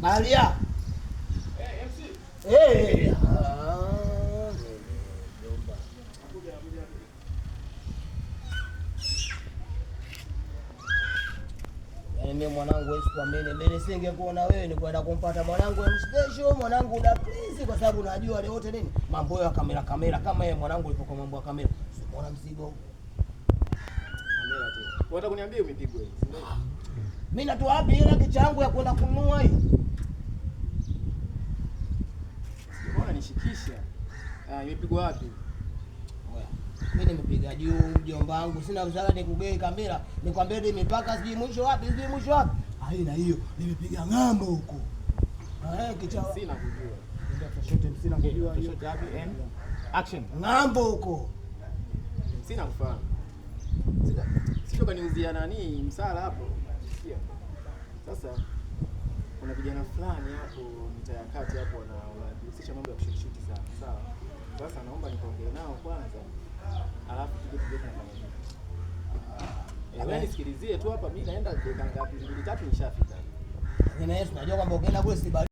Maria. MC. Mimi mwanangu wewe sikwambie, mimi nisingekuona wewe nikwenda kumpata mwanangu mstation, mwanangu da please, kwa sababu najua leo wote nini mambo ya kamera kama yeye mwanangu alipokuwa mambo ya kamera. Unaona mzigo Kamera tu. Unataka kuniambia umepigwa hivi? Mimi natoa wapi hela kichangu ya kwenda kununua hii? Mbona nishikisha? Imepigwa wapi? Mimi nimepiga juu mjomba wangu, sina mzala nikugei kamera, nikwambie ni mipaka sijui mwisho wapi, sijui mwisho wapi. Haina hiyo, nimepiga ng'ambo huko. Kichwa Sina kujua. Ndio sina kujua hiyo. Action. Ng'ambo huko. Sina kufahamu. Sio kaniuzia nani msala hapo. Sikia. Sasa kuna vijana fulani hapo mtaa ya kati hapo wanajihusisha mambo ya kushuti sana. Sawa. Sasa naomba nikaongee nao kwanza. Alafu tuje tunafanya nini? Wewe nisikilizie tu hapa, mimi naenda dakika ngapi? 2 3 nishafika. Najua kwamba ukienda kule si